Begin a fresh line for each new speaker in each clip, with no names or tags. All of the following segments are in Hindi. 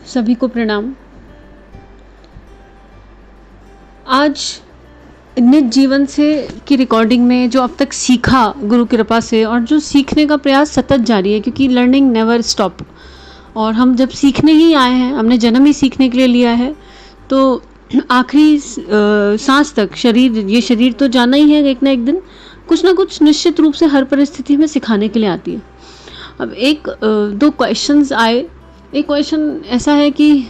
सभी को प्रणाम। आज निज जीवन से की रिकॉर्डिंग में जो अब तक सीखा गुरु कृपा से, और जो सीखने का प्रयास सतत जारी है, क्योंकि लर्निंग नेवर स्टॉप। और हम जब सीखने ही आए हैं, हमने जन्म ही सीखने के लिए लिया है, तो आखिरी सांस तक ये शरीर तो जाना ही है एक ना एक दिन, कुछ ना कुछ निश्चित रूप से हर परिस्थिति में सिखाने के लिए आती है। अब दो क्वेश्चंस आए। एक क्वेश्चन ऐसा है कि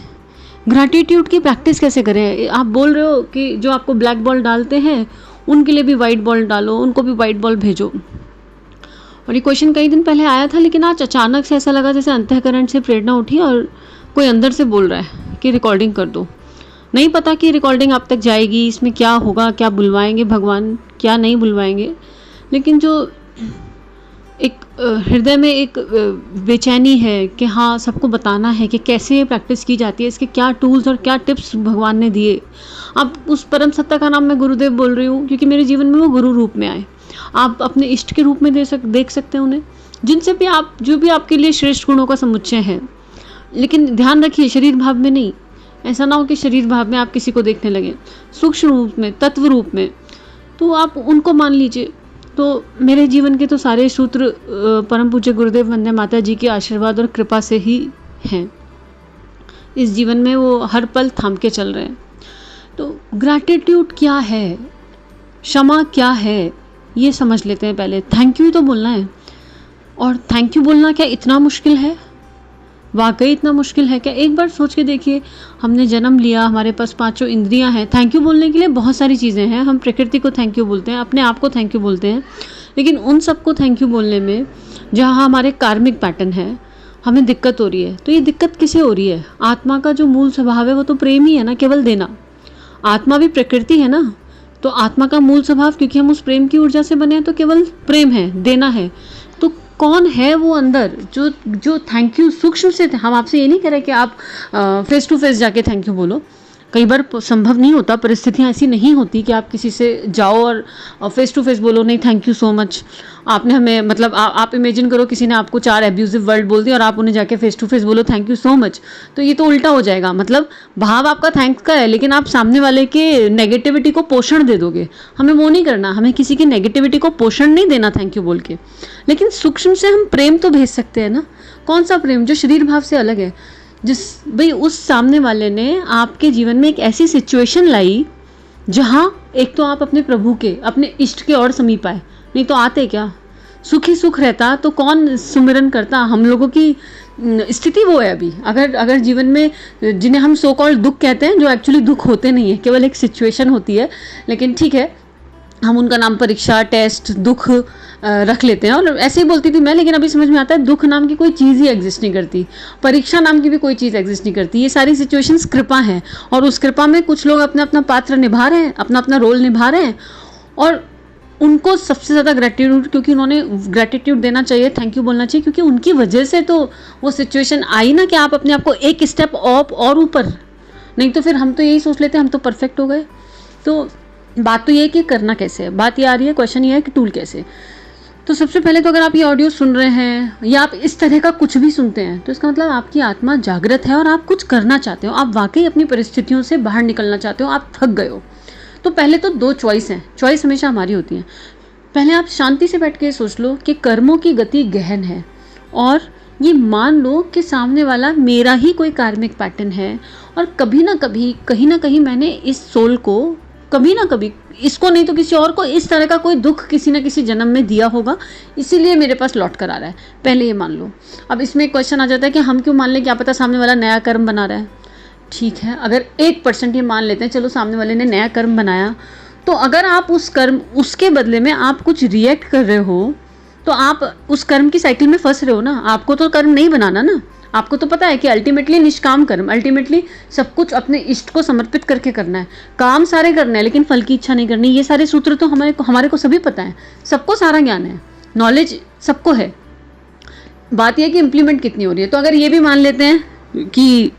ग्रैटिट्यूड की प्रैक्टिस कैसे करें। आप बोल रहे हो कि जो आपको ब्लैक बॉल डालते हैं उनके लिए भी वाइट बॉल डालो, उनको भी वाइट बॉल भेजो। और ये क्वेश्चन कई दिन पहले आया था, लेकिन आज अचानक से ऐसा लगा जैसे अंतःकरण से प्रेरणा उठी और कोई अंदर से बोल रहा है कि रिकॉर्डिंग कर दो। नहीं पता कि रिकॉर्डिंग आप तक जाएगी, इसमें क्या होगा, क्या बुलवाएंगे भगवान, क्या नहीं बुलवाएंगे, लेकिन जो एक हृदय में एक बेचैनी है कि हाँ सबको बताना है कि कैसे ये प्रैक्टिस की जाती है, इसके क्या टूल्स और क्या टिप्स भगवान ने दिए। अब उस परम सत्ता का नाम मैं गुरुदेव बोल रही हूँ, क्योंकि मेरे जीवन में वो गुरु रूप में आए। आप अपने इष्ट के रूप में देख सकते हैं उन्हें, जिनसे भी आप जो भी आपके लिए श्रेष्ठ गुणों का समुच्चय है। लेकिन ध्यान रखिए, शरीर भाव में नहीं। ऐसा ना हो कि शरीर भाव में आप किसी को देखने लगे, सूक्ष्म रूप में, तत्व रूप में, तो आप उनको मान लीजिए। तो मेरे जीवन के तो सारे सूत्र परम पूज्य गुरुदेव वंदे माता जी के आशीर्वाद और कृपा से ही हैं। इस जीवन में वो हर पल थाम के चल रहे हैं। तो ग्रैटिट्यूड क्या है, क्षमा क्या है, ये समझ लेते हैं पहले। थैंक यू तो बोलना है, और थैंक यू बोलना क्या इतना मुश्किल है? वाकई इतना मुश्किल है क्या? एक बार सोच के देखिए, हमने जन्म लिया, हमारे पास पांचों इंद्रियां हैं। थैंक यू बोलने के लिए बहुत सारी चीज़ें हैं। हम प्रकृति को थैंक यू बोलते हैं, अपने आप को थैंक यू बोलते हैं, लेकिन उन सबको थैंक यू बोलने में जहाँ हमारे कार्मिक पैटर्न है, हमें दिक्कत हो रही है। तो ये दिक्कत किसे हो रही है? आत्मा का जो मूल स्वभाव है वो तो प्रेम ही है ना, केवल देना। आत्मा भी प्रकृति है ना, तो आत्मा का मूल स्वभाव, क्योंकि हम उस प्रेम की ऊर्जा से बने हैं, तो केवल प्रेम है, देना है। तो कौन है वो अंदर जो थैंक यू सूक्ष्म से। हम आपसे ये नहीं कह रहे कि आप फेस टू फेस जाके थैंक यू बोलो। कई बार संभव नहीं होता, परिस्थितियाँ ऐसी नहीं होती कि आप किसी से जाओ और फेस टू फेस बोलो नहीं थैंक यू सो मच। आपने हमें मतलब आप इमेजिन करो किसी ने आपको 4 एब्यूजिव वर्ड बोल दिया और आप उन्हें जाके फेस टू फेस बोलो थैंक यू सो मच, तो ये तो उल्टा हो जाएगा। मतलब भाव आपका थैंक्स का है, लेकिन आप सामने वाले के नेगेटिविटी को पोषण दे दोगे। हमें वो नहीं करना, हमें किसी की नेगेटिविटी को पोषण नहीं देना थैंक यू बोल के। लेकिन सूक्ष्म से हम प्रेम तो भेज सकते हैं ना। कौन सा प्रेम? जो शरीर भाव से अलग है। भाई उस सामने वाले ने आपके जीवन में एक ऐसी सिचुएशन लाई जहां एक तो आप अपने प्रभु के, अपने इष्ट के और समीप आए। नहीं तो आते क्या? सुख ही सुख रहता तो कौन सुमिरन करता। हम लोगों की स्थिति वो है अभी। अगर जीवन में जिन्हें हम सो कॉल्ड दुख कहते हैं, जो एक्चुअली दुख होते नहीं है, केवल एक सिचुएशन होती है, लेकिन ठीक है हम उनका नाम परीक्षा, टेस्ट, दुख रख लेते हैं। और ऐसे ही बोलती थी मैं, लेकिन अभी समझ में आता है दुख नाम की कोई चीज़ ही एग्जिस्ट नहीं करती, परीक्षा नाम की भी कोई चीज़ एग्जिस्ट नहीं करती। ये सारी सिचुएशंस कृपा हैं, और उस कृपा में कुछ लोग अपना अपना पात्र निभा रहे हैं, अपना अपना रोल निभा रहे हैं, और उनको सबसे ज़्यादा ग्रैटिट्यूड, क्योंकि उन्होंने ग्रैटिट्यूड देना चाहिए, थैंक यू बोलना चाहिए, क्योंकि उनकी वजह से तो वो सिचुएशन आई ना कि आप अपने आप को एक स्टेप अप और ऊपर। नहीं तो फिर हम तो यही सोच लेते हैं हम तो परफेक्ट हो गए। तो बात तो ये है कि करना कैसे है, बात ये आ रही है, क्वेश्चन ये है कि टूल कैसे। तो सबसे पहले तो अगर आप ये ऑडियो सुन रहे हैं या आप इस तरह का कुछ भी सुनते हैं, तो इसका मतलब आपकी आत्मा जागृत है और आप कुछ करना चाहते हो, आप वाकई अपनी परिस्थितियों से बाहर निकलना चाहते हो, आप थक गए हो। तो पहले तो 2 चॉइस हैं, चॉइस हमेशा हमारी होती है। पहले आप शांति से बैठ के सोच लो कि कर्मों की गति गहन है, और ये मान लो कि सामने वाला मेरा ही कोई कार्मिक पैटर्न है, और कभी ना कभी कहीं ना कहीं मैंने इस सोल को कभी ना कभी, इसको नहीं तो किसी और को, इस तरह का कोई दुख किसी ना किसी जन्म में दिया होगा, इसीलिए मेरे पास लौट कर आ रहा है। पहले ये मान लो। अब इसमें एक क्वेश्चन आ जाता है कि हम क्यों मान लें, क्या पता सामने वाला नया कर्म बना रहा है। ठीक है, अगर 1% ये मान लेते हैं, चलो सामने वाले ने नया कर्म बनाया, तो अगर आप उस कर्म, उसके बदले में आप कुछ रिएक्ट कर रहे हो, तो आप उस कर्म की साइकिल में फंस रहे हो ना। आपको तो कर्म नहीं बनाना ना, आपको तो पता है कि अल्टीमेटली निष्काम कर्म, अल्टीमेटली सब कुछ अपने इष्ट को समर्पित करके करना है, काम सारे करना है, लेकिन फल की इच्छा नहीं करनी। ये सारे सूत्र तो हमारे को सभी पता है, सबको सारा ज्ञान है, नॉलेज सबको है। बात यह है कि इम्प्लीमेंट कितनी हो रही है। तो अगर ये भी मान लेते हैं कि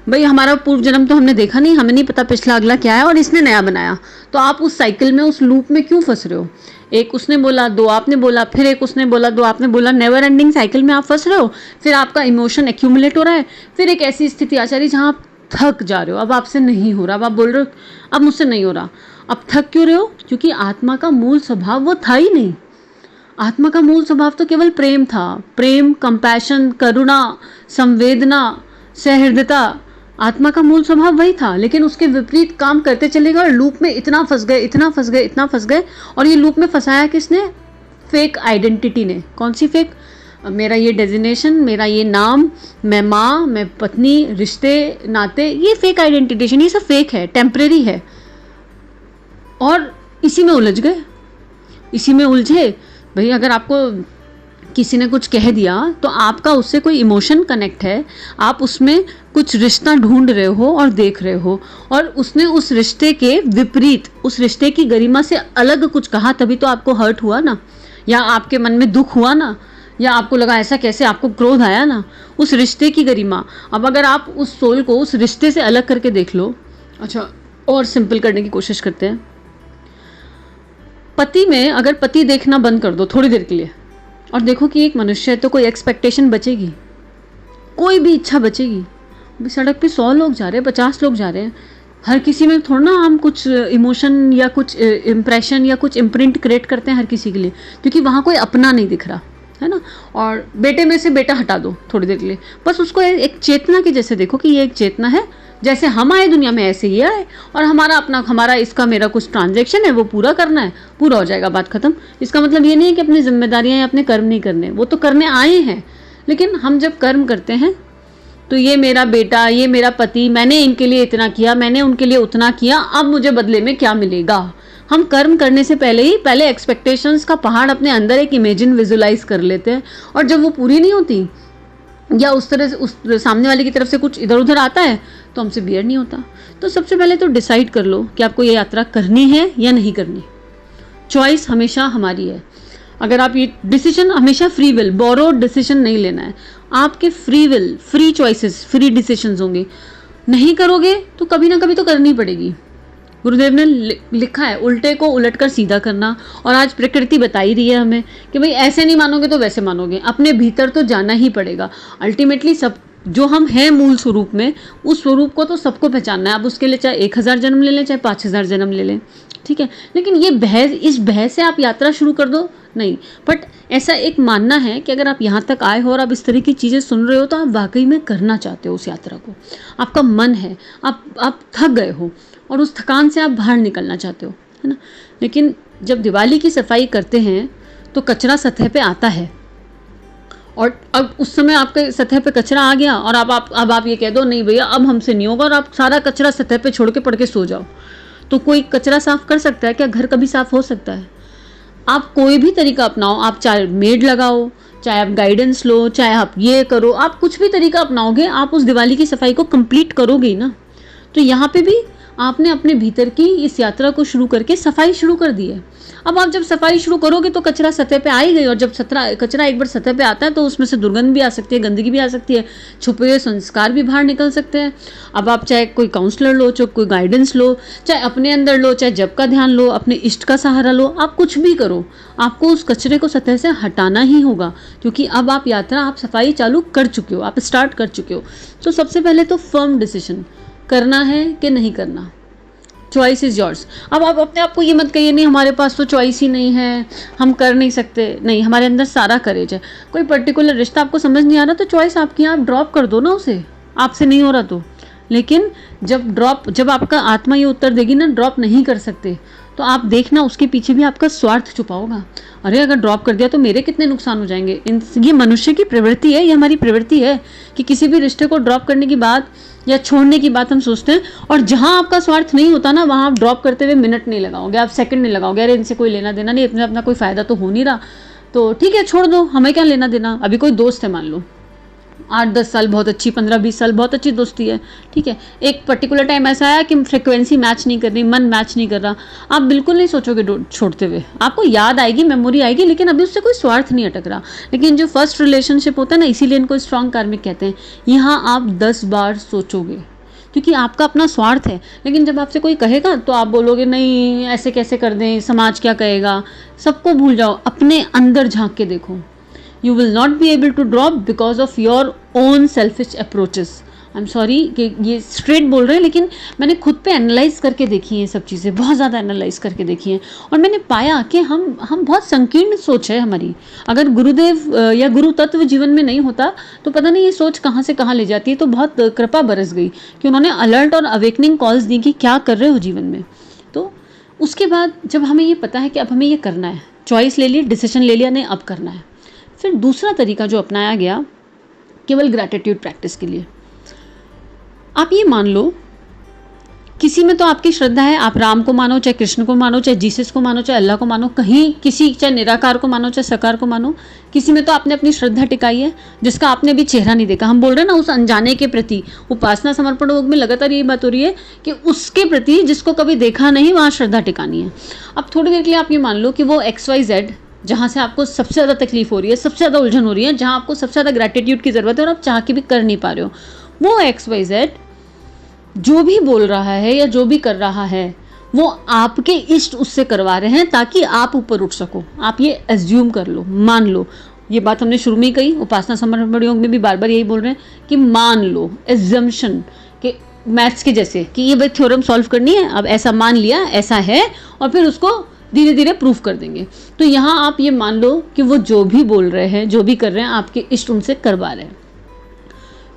भाई हमारा पूर्व जन्म तो हमने देखा नहीं, हमें नहीं पता पिछला अगला क्या है, और इसने नया बनाया, तो आप उस साइकिल में, उस लूप में क्यों फंस रहे हो? एक उसने बोला, दो आपने बोला, फिर एक उसने बोला, दो आपने बोला, नेवर एंडिंग साइकिल में आप फंस रहे हो। फिर आपका इमोशन एक्यूमुलेट हो रहा है, फिर एक ऐसी स्थिति आ जा रही है जहाँ आप थक जा रहे हो, अब आपसे नहीं हो रहा, अब आप बोल रहे हो अब मुझसे नहीं हो रहा। अब थक क्यों रहे हो? क्योंकि आत्मा का मूल स्वभाव वो था ही नहीं। आत्मा का मूल स्वभाव तो केवल प्रेम था। प्रेम, कंपैशन, करुणा, संवेदना, सहृदयता, आत्मा का मूल स्वभाव वही था। लेकिन उसके विपरीत काम करते चले गए और लूप में इतना फंस गए, इतना फंस गए, इतना फंस गए। और ये लूप में फंसाया किसने? फेक आइडेंटिटी ने। कौन सी फेक? मेरा ये डेजिग्नेशन, मेरा ये नाम, मैं माँ, मैं पत्नी, रिश्ते नाते, ये फेक आइडेंटिटेशन, ये सब फेक है, टेम्परेरी है। और इसी में उलझ गए, इसी में उलझे। भाई अगर आपको किसी ने कुछ कह दिया तो आपका उससे कोई इमोशन कनेक्ट है, आप उसमें कुछ रिश्ता ढूंढ रहे हो और देख रहे हो, और उसने उस रिश्ते के विपरीत, उस रिश्ते की गरिमा से अलग कुछ कहा, तभी तो आपको हर्ट हुआ ना, या आपके मन में दुख हुआ ना, या आपको लगा ऐसा कैसे, आपको क्रोध आया ना, उस रिश्ते की गरिमा। अब अगर आप उस सोल को उस रिश्ते से अलग करके देख लो। अच्छा, और सिंपल करने की कोशिश करते हैं। पति में अगर पति देखना बंद कर दो थोड़ी देर के लिए और देखो कि एक मनुष्य है, तो कोई एक्सपेक्टेशन बचेगी? कोई भी इच्छा बचेगी? सड़क पे 100 लोग जा रहे हैं, 50 लोग जा रहे हैं, हर किसी में थोड़ा ना हम कुछ इमोशन या कुछ इम्प्रेशन या कुछ इम्प्रिंट क्रिएट करते हैं हर किसी के लिए, क्योंकि वहाँ कोई अपना नहीं दिख रहा है ना। और बेटे में से बेटा हटा दो थोड़ी देर के लिए, बस उसको एक चेतना के जैसे देखो कि ये एक चेतना है, जैसे हम आए दुनिया में ऐसे ही आए, और हमारा इसका मेरा कुछ ट्रांजैक्शन है वो पूरा करना है, पूरा हो जाएगा, बात खत्म। इसका मतलब ये नहीं है कि अपनी जिम्मेदारियां या अपने कर्म नहीं करने, वो तो करने आए हैं। लेकिन हम जब कर्म करते हैं तो ये मेरा बेटा, ये मेरा पति, मैंने इनके लिए इतना किया, मैंने उनके लिए उतना किया, अब मुझे बदले में क्या मिलेगा। हम कर्म करने से पहले एक्सपेक्टेशंस का पहाड़ अपने अंदर एक इमेजिन विजुलाइज कर लेते हैं, और जब वो पूरी नहीं होती या उस तरह से उस सामने वाले की तरफ से कुछ इधर उधर आता है तो हमसे बियर नहीं होता। तो सबसे पहले तो डिसाइड कर लो कि आपको ये यात्रा करनी है या नहीं करनी। चॉइस हमेशा हमारी है। अगर आप ये डिसीजन हमेशा फ्री विल, बोरोड डिसीजन नहीं लेना है, आपके free will, free choices, free decisions होंगे। नहीं करोगे तो कभी ना कभी तो करनी पड़ेगी। गुरुदेव ने लिखा है उल्टे को उलटकर सीधा करना, और आज प्रकृति बता ही रही है हमें कि भाई ऐसे नहीं मानोगे तो वैसे मानोगे, अपने भीतर तो जाना ही पड़ेगा। अल्टीमेटली सब जो हम हैं मूल स्वरूप में, उस स्वरूप को तो सबको पहचानना है। अब उसके लिए चाहे 1000 जन्म ले लें, चाहे 5000 जन्म ले लें, ठीक है। लेकिन ये इस बहस से आप यात्रा शुरू कर दो, नहीं। बट ऐसा एक मानना है कि अगर आप यहाँ तक आए हो और आप इस तरह की चीज़ें सुन रहे हो तो आप वाकई में करना चाहते हो उस यात्रा को, आपका मन है, आप थक गए हो और उस थकान से आप बाहर निकलना चाहते हो, है ना। लेकिन जब दिवाली की सफाई करते हैं तो कचरा सतह पे आता है, और अब उस समय आपके सतह पे कचरा आ गया और अब आप ये कह दो नहीं भैया अब हमसे नहीं होगा, और आप सारा कचरा सतह पे छोड़ के पड़ के सो जाओ, तो कोई कचरा साफ कर सकता है क्या? घर कभी साफ हो सकता है? आप कोई भी तरीका अपनाओ, आप चाहे मेड लगाओ, चाहे आप गाइडेंस लो, चाहे आप ये करो, आप कुछ भी तरीका अपनाओगे, आप उस दिवाली की सफाई को कंप्लीट करोगे ही ना। तो यहाँ पे भी आपने अपने भीतर की इस यात्रा को शुरू करके सफाई शुरू कर दी है। अब आप जब सफाई शुरू करोगे तो कचरा सतह पे आ ही गई, और जब कचरा एक बार सतह पे आता है तो उसमें से दुर्गंध भी आ सकती है, गंदगी भी आ सकती है, छुपे हुए संस्कार भी बाहर निकल सकते हैं। अब आप चाहे कोई काउंसलर लो, चाहे कोई गाइडेंस लो, चाहे अपने अंदर लो, चाहे जप का ध्यान लो, अपने इष्ट का सहारा लो, आप कुछ भी करो, आपको उस कचरे को सतह से हटाना ही होगा, क्योंकि अब आप यात्रा, आप सफाई चालू कर चुके हो, आप स्टार्ट कर चुके हो। तो सबसे पहले तो फर्म डिसीजन करना है कि नहीं करना। Choice is yours. अब आप अपने आप को ये मत कहिए नहीं हमारे पास तो चॉइस ही नहीं है, हम कर नहीं सकते। नहीं, हमारे अंदर सारा करेज है। कोई पर्टिकुलर रिश्ता आपको समझ नहीं आ रहा तो चॉइस आपकी, आप ड्रॉप कर दो ना उसे, आपसे नहीं हो रहा तो। लेकिन जब आपका आत्मा ये उत्तर देगी ना ड्रॉप नहीं कर सकते, तो आप देखना उसके पीछे भी आपका स्वार्थ छुपा होगा। अरे अगर ड्रॉप कर दिया तो मेरे कितने नुकसान हो जाएंगे। ये मनुष्य की प्रवृत्ति है, ये हमारी प्रवृत्ति है कि किसी भी रिश्ते को ड्रॉप करने की बात या छोड़ने की बात हम सोचते हैं, और जहां आपका स्वार्थ नहीं होता ना वहां आप ड्रॉप करते हुए मिनट नहीं लगाओगे, आप सेकंड नहीं लगाओगे। अरे इनसे कोई लेना देना नहीं, अपना कोई फायदा तो हो नहीं रहा, तो ठीक है छोड़ दो, हमें क्या लेना देना। अभी कोई दोस्त है, मान लो 8-10 साल बहुत अच्छी, 15-20 साल बहुत अच्छी दोस्ती है, ठीक है। एक पर्टिकुलर टाइम ऐसा आया कि फ्रिक्वेंसी मैच नहीं कर रही, मन मैच नहीं कर रहा, आप बिल्कुल नहीं सोचोगे छोड़ते हुए, आपको याद आएगी, मेमोरी आएगी, लेकिन अभी उससे कोई स्वार्थ नहीं अटक रहा। लेकिन जो फर्स्ट रिलेशनशिप होता है ना, इसीलिए इनको स्ट्रॉन्ग कार्मिक कहते हैं, यहाँ आप 10 बार सोचोगे क्योंकि आपका अपना स्वार्थ है। लेकिन जब आपसे कोई कहेगा तो आप बोलोगे नहीं ऐसे कैसे कर दें, समाज क्या कहेगा। सबको भूल जाओ, अपने अंदर झांक के देखो। You will not be able to drop because of your own selfish approaches. I am sorry कि ये स्ट्रेट बोल रहे हैं, लेकिन मैंने खुद पे एनालाइज करके देखी हैं सब चीज़ें, बहुत ज़्यादा एनालाइज करके देखी हैं, और मैंने पाया कि हम बहुत संकीर्ण सोच है हमारी। अगर गुरुदेव या गुरु तत्व जीवन में नहीं होता तो पता नहीं ये सोच कहाँ से कहाँ ले जाती है। तो बहुत कृपा बरस गई कि उन्होंने अलर्ट और अवेकनिंग कॉल्स दी कि क्या कर रहे हो जीवन में। तो उसके बाद जब हमें ये पता है कि अब हमें ये करना है, चॉइस ले ली, डिसीजन ले लिया, नहीं अब करना है, फिर दूसरा तरीका जो अपनाया गया केवल ग्रैटिट्यूड प्रैक्टिस के लिए। आप ये मान लो किसी में तो आपकी श्रद्धा है, आप राम को मानो, चाहे कृष्ण को मानो, चाहे जीसस को मानो, चाहे अल्लाह को मानो, कहीं किसी, चाहे निराकार को मानो, चाहे साकार को मानो, किसी में तो आपने अपनी श्रद्धा टिकाई है जिसका आपने अभी चेहरा नहीं देखा। हम बोल रहे हैं ना उस अनजाने के प्रति। उपासना समर्पण योग में लगातार यही बात हो रही है कि उसके प्रति जिसको कभी देखा नहीं वहाँ श्रद्धा टिकानी है। अब थोड़ी देर के लिए आप ये मान लो कि वो XYZ जहाँ से आपको सबसे ज़्यादा तकलीफ हो रही है, सबसे ज़्यादा उलझन हो रही है, जहाँ आपको सबसे ज़्यादा ग्रैटिट्यूड की ज़रूरत है और आप चाह के भी कर नहीं पा रहे हो, वो XYZ जो भी बोल रहा है या जो भी कर रहा है वो आपके इष्ट उससे करवा रहे हैं ताकि आप ऊपर उठ सको। आप ये एज्यूम कर लो, मान लो। ये बात हमने शुरू में ही कही, उपासना समर्पण योग में भी बार बार यही बोल रहे हैं कि मान लो, एज्जम्पशन के मैथ्स के जैसे कि ये भाई थ्योरम सॉल्व करनी है, अब ऐसा मान लिया ऐसा है और फिर उसको धीरे धीरे प्रूफ कर देंगे। तो यहाँ आप ये मान लो कि वो जो भी बोल रहे हैं, जो भी कर रहे हैं, आपके इष्ट उनसे करवा रहे हैं।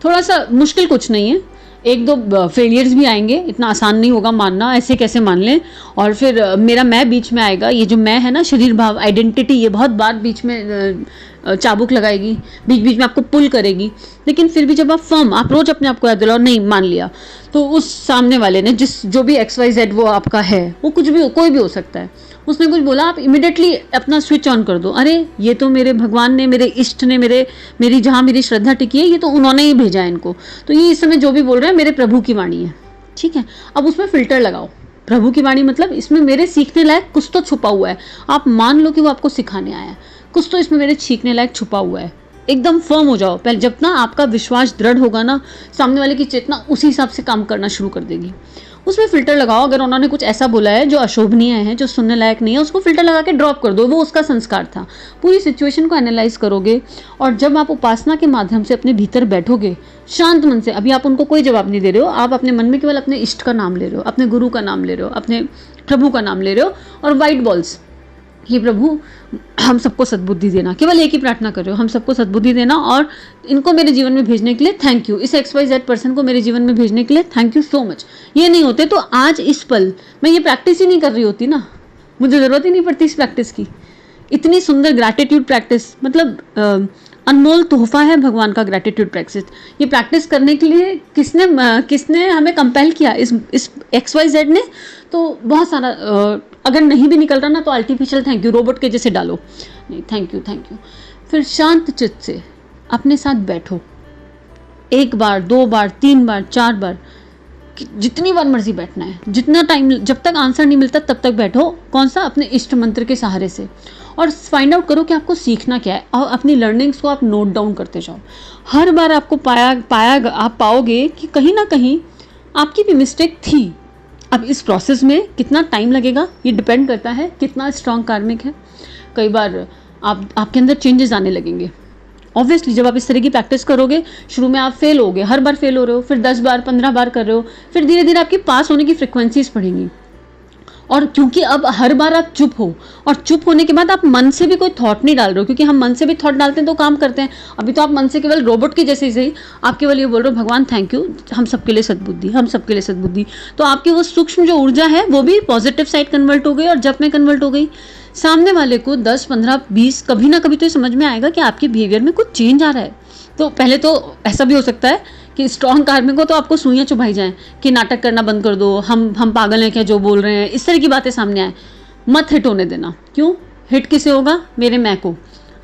थोड़ा सा मुश्किल कुछ नहीं है, एक दो फेलियर्स भी आएंगे, इतना आसान नहीं होगा मानना, ऐसे कैसे मान लें। और फिर मेरा मैं बीच में आएगा, ये जो मैं है ना, शरीर भाव, आइडेंटिटी, ये बहुत बार बीच में चाबुक लगाएगी, बीच बीच में आपको पुल करेगी। लेकिन फिर भी जब आप फर्म, आप रोज अपने आप को याद दिलाओ, नहीं मान लिया, तो उस सामने वाले ने जो भी XYZ वो आपका है, वो कुछ भी हो, कोई भी हो सकता है, उसने कुछ बोला, आप इमिडिएटली अपना स्विच ऑन कर दो। अरे ये तो मेरे भगवान ने, मेरे इष्ट ने, मेरी जहाँ मेरी श्रद्धा टिकी है, ये तो उन्होंने ही भेजा है इनको, तो ये इस समय जो भी बोल रहे हैं मेरे प्रभु की वाणी है, ठीक है। अब उसमें फिल्टर लगाओ, प्रभु की वाणी मतलब इसमें मेरे सीखने लायक कुछ तो छुपा हुआ है। आप मान लो कि वो आपको सिखाने आया है, कुछ तो इसमें मेरे सीखने लायक छुपा हुआ है। एकदम फर्म हो जाओ। पहले जब ना आपका विश्वास दृढ़ होगा ना, सामने वाले की चेतना उसी हिसाब से काम करना शुरू कर देगी। उसमें फिल्टर लगाओ, अगर उन्होंने कुछ ऐसा बोला है जो अशोभनीय है, जो सुनने लायक नहीं है, उसको फिल्टर लगा के ड्रॉप कर दो, वो उसका संस्कार था। पूरी सिचुएशन को एनालाइज करोगे और जब आप उपासना के माध्यम से अपने भीतर बैठोगे शांत मन से, अभी आप उनको कोई जवाब नहीं दे रहे हो, आप अपने मन में केवल अपने इष्ट का नाम ले रहे हो, अपने गुरु का नाम ले रहे हो, अपने प्रभु का नाम ले रहे हो, और वाइट बॉल्स, ये प्रभु हम सबको सद्बुद्धि देना, केवल एक ही प्रार्थना कर रहे हो, हम सबको सद्बुद्धि देना और इनको मेरे जीवन में भेजने के लिए थैंक यू, इस XYZ पर्सन को मेरे जीवन में भेजने के लिए थैंक यू सो मच। ये नहीं होते तो आज इस पल मैं ये प्रैक्टिस ही नहीं कर रही होती ना, मुझे ज़रूरत ही नहीं पड़ती इस प्रैक्टिस की। इतनी सुंदर ग्रैटिट्यूड प्रैक्टिस, मतलब अनमोल तोहफा है भगवान का ग्रैटिट्यूड प्रैक्टिस। ये प्रैक्टिस करने के लिए किसने हमें कंपेल किया, इस XYZ ने। तो बहुत सारा अगर नहीं भी निकल रहा ना तो आर्टिफिशियल थैंक यू रोबोट के जैसे डालो, नहीं थैंक यू। फिर शांत चित्त से अपने साथ बैठो, एक बार, दो बार, 3 बार, 4 बार, जितनी बार मर्जी बैठना है, जितना टाइम, जब तक आंसर नहीं मिलता तब तक बैठो। कौन सा? अपने इष्ट मंत्र के सहारे से, और फाइंड आउट करो कि आपको सीखना क्या है और अपनी लर्निंग्स को आप नोट डाउन करते जाओ। हर बार आपको आप पाओगे कि कहीं ना कहीं आपकी भी मिस्टेक थी। अब इस प्रोसेस में कितना टाइम लगेगा ये डिपेंड करता है कितना स्ट्रॉन्ग कार्मिक है। कई बार आपके अंदर चेंजेस आने लगेंगे। ऑब्वियसली जब आप इस तरह की प्रैक्टिस करोगे, शुरू में आप फेल होगे, हर बार फेल हो रहे हो, फिर 10 बार 15 बार कर रहे हो, फिर धीरे धीरे आपकी पास होने की फ्रिक्वेंसीज बढ़ेंगी। और क्योंकि अब हर बार आप चुप हो, और चुप होने के बाद आप मन से भी कोई थॉट नहीं डाल रहे हो, क्योंकि हम मन से भी थॉट डालते हैं तो काम करते हैं। अभी तो आप मन से केवल रोबोट के जैसे ही आप केवल ये बोल रहे हो भगवान थैंक यू, हम सबके लिए सद्बुद्धि, हम सबके लिए सद्बुद्धि। तो आपकी वो सूक्ष्म जो ऊर्जा है वो भी पॉजिटिव साइड कन्वर्ट हो गई और जप में कन्वर्ट हो गई। सामने वाले को 10, 15, 20 कभी ना कभी तो समझ में आएगा कि आपके बिहेवियर में कुछ चेंज आ रहा है। तो पहले तो ऐसा भी हो सकता है कि स्ट्रॉन्ग कार्मिक को तो आपको सुइयां चुभाई जाएं कि नाटक करना बंद कर दो, हम पागल हैं क्या जो बोल रहे हैं, इस तरह की बातें सामने आए। मत हिट होने देना। क्यों हिट किसे होगा? मेरे मैं को।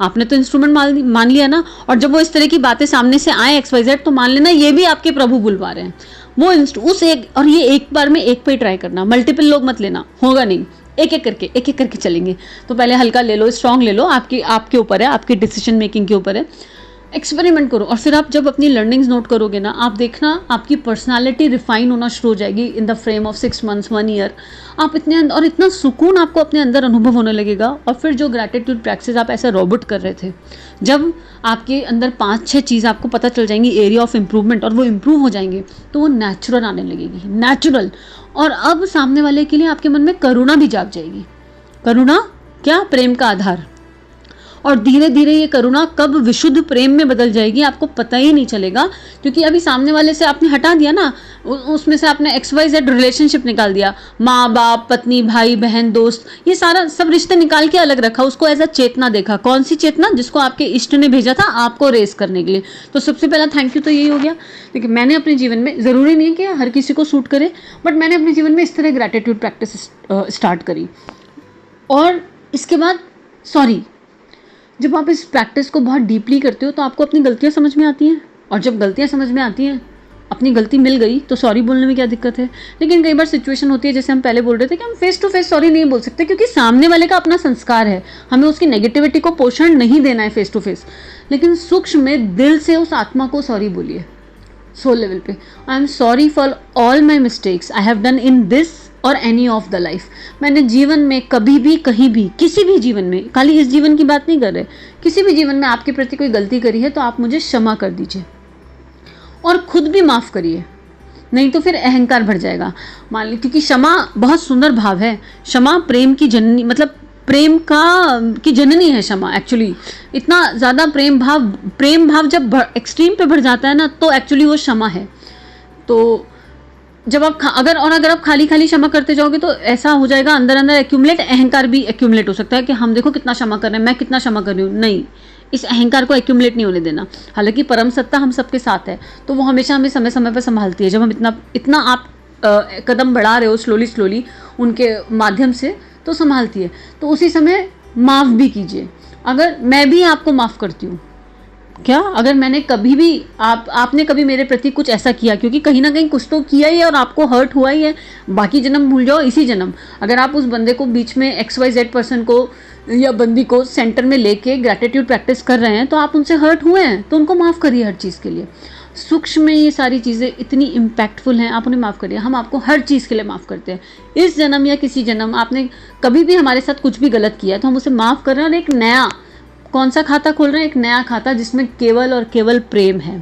आपने तो इंस्ट्रूमेंट मान लिया ना, और जब वो इस तरह की बातें सामने से आए XYZ, तो मान लेना ये भी आपके प्रभु बुलवा रहे हैं। वो उस एक, और ये एक बार में एक पे ट्राई करना, मल्टीपल लोग मत लेना, होगा नहीं। एक एक करके चलेंगे। तो पहले हल्का ले लो, स्ट्रॉन्ग ले लो, आपके ऊपर है, आपके डिसीजन मेकिंग के ऊपर है। एक्सपेरिमेंट करो, और फिर आप जब अपनी लर्निंग्स नोट करोगे ना, आप देखना आपकी पर्सनालिटी रिफाइन होना शुरू हो जाएगी in the frame of 6 months 1 year. आप इतने और इतना सुकून आपको अपने अंदर अनुभव होने लगेगा। और फिर जो ग्रैटिट्यूड प्रैक्टिस आप ऐसे रोबोट कर रहे थे, जब आपके अंदर 5-6 चीज़ आपको पता चल जाएंगी एरिया ऑफ इम्प्रूवमेंट, और वो इम्प्रूव हो जाएंगे, तो वो नेचुरल आने लगेगी, नेचुरल। और अब सामने वाले के लिए आपके मन में करुणा भी जाग जाएगी। करुणा क्या? प्रेम का आधार। और धीरे धीरे ये करुणा कब विशुद्ध प्रेम में बदल जाएगी आपको पता ही नहीं चलेगा, क्योंकि अभी सामने वाले से आपने हटा दिया ना, उसमें से आपने XYZ रिलेशनशिप निकाल दिया, माँ बाप, पत्नी, भाई बहन, दोस्त, ये सारा सब रिश्ते निकाल के अलग रखा, उसको एज अ चेतना देखा। कौन सी चेतना? जिसको आपके इष्ट ने भेजा था आपको रेस करने के लिए। तो सबसे पहला थैंक यू तो यही हो गया। लेकिन मैंने अपने जीवन में, ज़रूरी नहीं है कि हर किसी को सूट करे, बट मैंने अपने जीवन में इस तरह ग्रैटिट्यूड प्रैक्टिस स्टार्ट करी। और इसके बाद सॉरी, जब आप इस प्रैक्टिस को बहुत डीपली करते हो तो आपको अपनी गलतियाँ समझ में आती हैं, और जब गलतियाँ समझ में आती हैं, अपनी गलती मिल गई तो सॉरी बोलने में क्या दिक्कत है। लेकिन कई बार सिचुएशन होती है, जैसे हम पहले बोल रहे थे कि हम फेस टू फेस सॉरी नहीं बोल सकते, क्योंकि सामने वाले का अपना संस्कार है, हमें उसकी नेगेटिविटी को पोषण नहीं देना है फेस टू फेस। लेकिन सूक्ष्म में दिल से उस आत्मा को सॉरी बोलिए, सोल लेवल पे। आई am sorry for all my mistakes I have done in this और एनी ऑफ द लाइफ। मैंने जीवन में कभी भी, कहीं भी, किसी भी जीवन में, खाली इस जीवन की बात नहीं कर रहे, किसी भी जीवन में आपके प्रति कोई गलती करी है तो आप मुझे क्षमा कर दीजिए, और खुद भी माफ़ करिए, नहीं तो फिर अहंकार भर जाएगा। मान ली, क्योंकि क्षमा बहुत सुंदर भाव है। क्षमा प्रेम की जननी, मतलब प्रेम की जननी है क्षमा। एक्चुअली इतना ज़्यादा प्रेम भाव जब एक्सट्रीम पे भर जाता है ना, तो एक्चुअली वो क्षमा है। तो जब आप अगर आप खाली क्षमा करते जाओगे तो ऐसा हो जाएगा, अंदर अंदर एक्यूमुलेट, अहंकार भी एक्यूमुलेट हो सकता है कि हम देखो कितना क्षमा कर रहे हैं, मैं कितना क्षमा कर रही हूँ। नहीं, इस अहंकार को एक्यूमुलेट नहीं होने देना। हालांकि परम सत्ता हम सबके साथ है, तो वो हमेशा हमें समय समय पर संभालती है। जब हम इतना आप कदम बढ़ा रहे हो स्लोली उनके माध्यम से, तो संभालती है। तो उसी समय माफ़ भी कीजिए। अगर मैं भी आपको माफ़ करती हूँ, क्या अगर मैंने कभी भी आपने कभी मेरे प्रति कुछ ऐसा किया, क्योंकि कहीं ना कहीं कुछ तो किया ही है और आपको हर्ट हुआ ही है, बाकी जन्म भूल जाओ, इसी जन्म अगर आप उस बंदे को बीच में XYZ पर्सन को या बंदी को सेंटर में लेके ग्रैटिट्यूड प्रैक्टिस कर रहे हैं, तो आप उनसे हर्ट हुए हैं, तो उनको माफ़ करिए हर चीज़ के लिए। सूक्ष्म में ये सारी चीज़ें इतनी इम्पैक्टफुल हैं, आप उन्हें माफ़ करिए। हम आपको हर चीज़ के लिए माफ़ करते हैं। इस जन्म या किसी जन्म आपने कभी भी हमारे साथ कुछ भी गलत किया है, तो हम उसे माफ़ कर रहे हैं, और एक नया कौन सा खाता खोल रहे हैं? एक नया खाता, जिसमें केवल और केवल प्रेम है,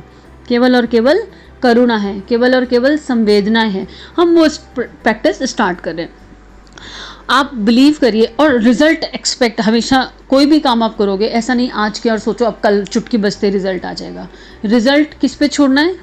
केवल और केवल करुणा है, केवल और केवल संवेदनाएं हैं। हम वो प्रैक्टिस स्टार्ट कर रहे हैं। आप बिलीव करिए और रिजल्ट एक्सपेक्ट। हमेशा कोई भी काम आप करोगे, ऐसा नहीं आज किया और सोचो अब कल चुटकी बजते रिजल्ट आ जाएगा। रिजल्ट किस पे छोड़ना है?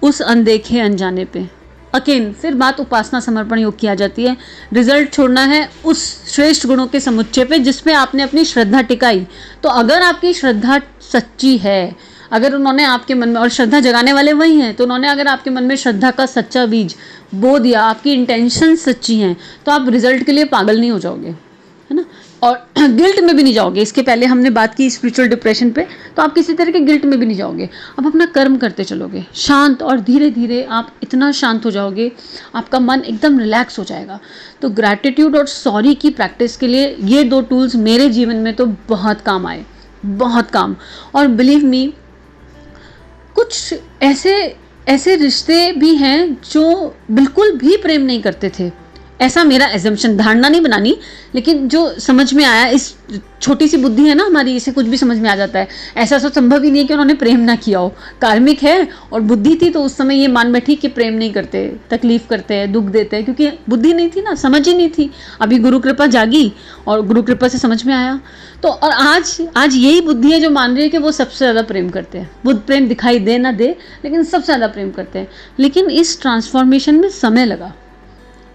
उस अनदेखे अनजाने पे। अगेन फिर बात उपासना समर्पण योग की आ जाती है। रिजल्ट छोड़ना है उस श्रेष्ठ गुणों के समुच्चय पे जिसपे आपने अपनी श्रद्धा टिकाई। तो अगर आपकी श्रद्धा सच्ची है, अगर उन्होंने आपके मन में, और श्रद्धा जगाने वाले वही हैं, तो उन्होंने अगर आपके मन में श्रद्धा का सच्चा बीज बो दिया, आपकी इंटेंशन सच्ची हैं, तो आप रिजल्ट के लिए पागल नहीं हो जाओगे, है ना। और गिल्ट में भी नहीं जाओगे। इसके पहले हमने बात की स्पिरिचुअल डिप्रेशन पे, तो आप किसी तरह के गिल्ट में भी नहीं जाओगे। आप अपना कर्म करते चलोगे शांत, और धीरे धीरे आप इतना शांत हो जाओगे, आपका मन एकदम रिलैक्स हो जाएगा। तो ग्रैटिट्यूड और सॉरी की प्रैक्टिस के लिए ये दो टूल्स मेरे जीवन में तो बहुत काम आए, बहुत काम। और बिलीव मी, कुछ ऐसे रिश्ते भी हैं जो बिल्कुल भी प्रेम नहीं करते थे। ऐसा मेरा एजम्पशन, धारणा नहीं बनानी, लेकिन जो समझ में आया, इस छोटी सी बुद्धि है ना हमारी, इसे कुछ भी समझ में आ जाता है। ऐसा तो संभव ही नहीं है कि उन्होंने प्रेम ना किया हो। कार्मिक है और बुद्धि थी, तो उस समय ये मान बैठी कि प्रेम नहीं करते, तकलीफ करते हैं, दुख देते हैं, क्योंकि बुद्धि नहीं थी ना, समझ ही नहीं थी। अभी गुरु कृपा जागी और गुरु कृपा से समझ में आया। तो और आज यही बुद्धि है जो मान रही है कि वो सबसे ज़्यादा प्रेम करते हैं। बुद्ध प्रेम दिखाई दे ना दे, लेकिन सबसे ज़्यादा प्रेम करते हैं। लेकिन इस ट्रांसफॉर्मेशन में समय लगा,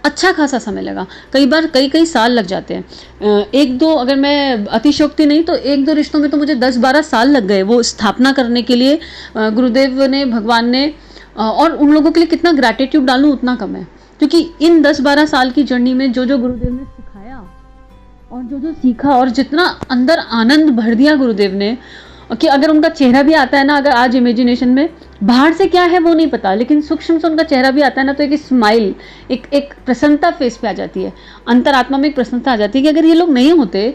अच्छा खासा समय लगा। कई बार कई साल लग जाते हैं। एक दो, अगर मैं अतिशयोक्ति नहीं तो 1-2 रिश्तों में तो मुझे 10-12 साल लग गए वो स्थापना करने के लिए। गुरुदेव ने, भगवान ने, और उन लोगों के लिए कितना ग्रैटिट्यूड डालूं उतना कम है, क्योंकि इन 10-12 साल की जर्नी में जो गुरुदेव ने सिखाया और जो सीखा, और जितना अंदर आनंद भर दिया गुरुदेव ने, कि अगर उनका चेहरा भी आता है ना, अगर आज इमेजिनेशन में, बाहर से क्या है वो नहीं पता, लेकिन सूक्ष्म से उनका चेहरा भी आता है ना, तो एक स्माइल, एक प्रसन्नता फेस पे आ जाती है। अंतरात्मा में एक प्रसन्नता आ जाती है कि अगर ये लोग नहीं होते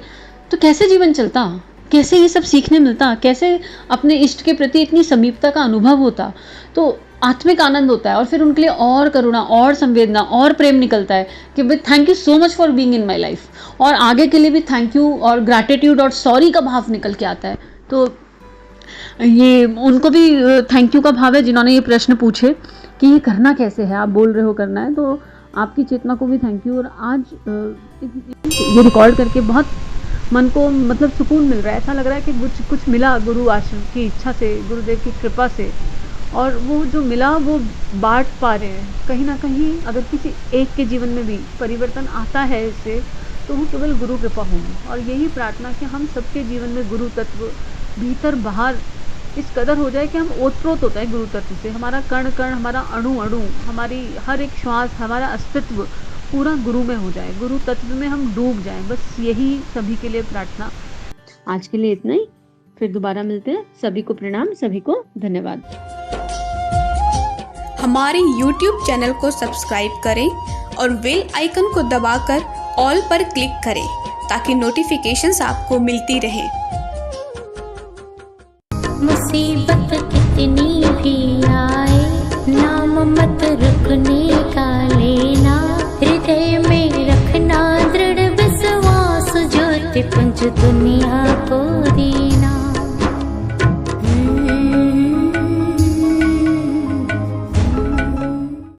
तो कैसे जीवन चलता, कैसे ये सब सीखने मिलता, कैसे अपने इष्ट के प्रति इतनी समीपता का अनुभव होता। तो आत्मिक आनंद होता है और फिर उनके लिए और करुणा और संवेदना और प्रेम निकलता है कि भाई thank you so much for being in my life, और आगे के लिए भी थैंक यू और ग्रैटिट्यूड और सॉरी का भाव निकल के आता है। तो ये उनको भी थैंक यू का भाव है जिन्होंने ये प्रश्न पूछे कि ये करना कैसे है, आप बोल रहे हो करना है, तो आपकी चेतना को भी थैंक यू। और आज ये रिकॉर्ड करके बहुत मन को मतलब सुकून मिल रहा है, ऐसा लग रहा है कि कुछ मिला गुरु आश्रम की इच्छा से, गुरुदेव की कृपा से, और वो जो मिला वो बांट पा रहे हैं। कहीं ना कहीं अगर किसी एक के जीवन में भी परिवर्तन आता है इससे, तो वो केवल गुरु कृपा होगी। और यही प्रार्थना कि हम सबके जीवन में गुरु तत्व भीतर बाहर इस कदर हो जाए कि हम ओतप्रोत होता है गुरु तत्व से, हमारा कण कण, हमारा अणु अणु, हमारी हर एक श्वास, हमारा अस्तित्व पूरा गुरु में हो जाए, गुरु तत्व में हम डूब जाएं। बस यही सभी के लिए प्रार्थना। आज के लिए इतना ही, फिर दोबारा मिलते हैं। सभी को प्रणाम, सभी को धन्यवाद।
हमारे YouTube चैनल को सब्सक्राइब करें और बेल आइकन को दबाकर ऑल पर क्लिक करें ताकि नोटिफिकेशंस आपको मिलती रहे।
मुसीबत कितनी भी आए, नाम मत रुकने का लेना, हृदय में रखना दृढ़ विश्वास, ज्योति पुंज दुनिया को दिया।